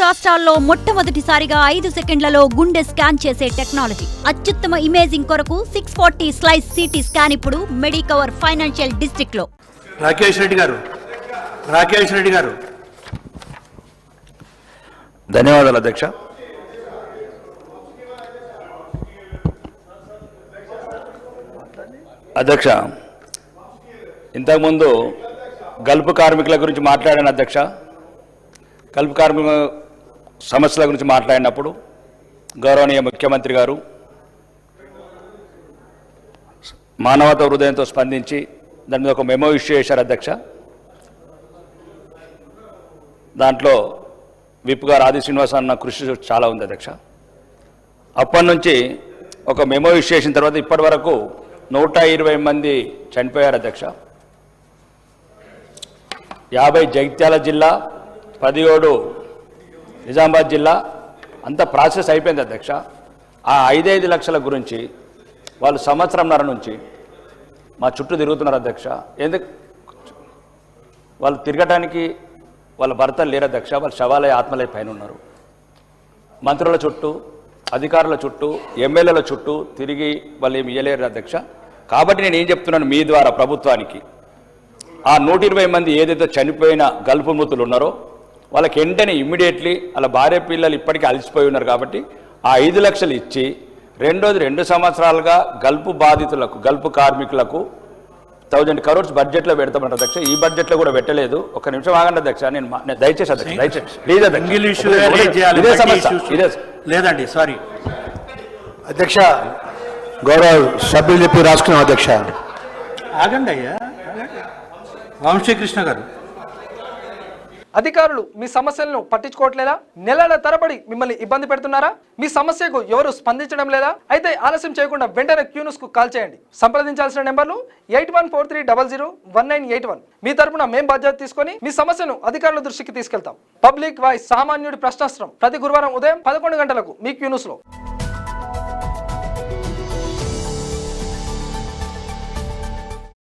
రాష్ట్రాల్లో మొట్టమొదటిసారిగా 5 సెకండ్లలో గుండె స్కాన్ చేసే టెక్నాలజీ. అత్యుత్తమ ఇమేజింగ్ కొరకు 640 స్లైస్ సిటీ స్కాన్ ఇప్పుడు మెడికవర్ ఫైనాన్షియల్ డిస్ట్రిక్ట్ లో. రాకేష్ రెడ్డి గారు ధన్యవాదాలు అధ్యక్ష. అధ్యక్ష, ఇంతకుముందు గల్ఫ్ కార్మికుల గురించి మాట్లాడాను అధ్యక్ష. గల్ఫ్ కార్మికుల సమస్యల గురించి మాట్లాడినప్పుడు గౌరవనీయ ముఖ్యమంత్రి గారు మానవతా హృదయంతో స్పందించి దాని మీద ఒక మెమో ఇష్యూ చేశారు అధ్యక్ష. దాంట్లో విప్ గారు ఆది శ్రీనివాస్ అన్న కృషి చాలా ఉంది అధ్యక్ష. అప్పటి నుంచి ఒక మెమో ఇష్యూ చేసిన తర్వాత ఇప్పటి వరకు 120 మంది చనిపోయారు అధ్యక్ష. 50 జగిత్యాల జిల్లా, 17 నిజామాబాద్ జిల్లా అంతా ప్రాసెస్ అయిపోయింది అధ్యక్ష. ఆ 5 లక్షల గురించి వాళ్ళు సంవత్సరంన్నర నుంచి మా చుట్టూ తిరుగుతున్నారు అధ్యక్ష. ఎందుకు వాళ్ళు తిరగటానికి వాళ్ళ భర్తలు లేరు అధ్యక్ష. వాళ్ళు శవాలయ ఆత్మలయ పైన ఉన్నారు. మంత్రుల చుట్టూ, అధికారుల చుట్టూ, ఎమ్మెల్యేల చుట్టూ తిరిగి వాళ్ళు ఏమి ఇయ్యలేరు అధ్యక్ష. కాబట్టి నేను ఏం చెప్తున్నాను మీ ద్వారా ప్రభుత్వానికి, ఆ 120 మంది ఏదైతే చనిపోయిన గల్ఫ్ మృతులు ఉన్నారో వాళ్ళకి వెంటనే ఇమ్మీడియట్లీ వాళ్ళ భార్య పిల్లలు ఇప్పటికీ అలసిపోయి ఉన్నారు కాబట్టి ఆ 5 లక్షలు ఇచ్చి 2 సంవత్సరాలుగా గల్ఫ్ బాధితులకు, గల్ఫ్ కార్మికులకు 1000 crores బడ్జెట్లో పెడతామంట అధ్యక్ష. ఈ బడ్జెట్లో కూడా పెట్టలేదు. ఒక నిమిషం ఆగండి అధ్యక్ష. నేను దయచేసి అధ్యక్ష, దయచేసి ప్లీజ్ ఇదే సమస్య లేదండి. సారీ అధ్యక్ష, గౌరవ సభ్యులు చెప్పి రాసుకున్నాం అధ్యక్ష. ఆగండి అయ్యా. వంశీకృష్ణ గారు, అధికారులు మీ సమస్యలను పట్టించుకోవట్లేదా? నెలల తరబడి మిమ్మల్ని ఇబ్బంది పెడుతున్నారా? మీ సమస్యకు ఎవరు స్పందించడం లేదా? అయితే ఆలస్యం చేయకుండా వెంటనే క్యూన్యూస్ కు కాల్ చేయండి. సంప్రదించాల్సిన నెంబర్లు 8143001981. మీ తరపున మేం బాధ్యత తీసుకొని మీ సమస్యను అధికారుల దృష్టికి తీసుకెళ్తాం. పబ్లిక్ వాయిస్, సామాన్యుడి ప్రశ్నాస్త్రం, ప్రతి గురువారం ఉదయం 11 గంటలకు మీ క్యూన్యూస్ లో.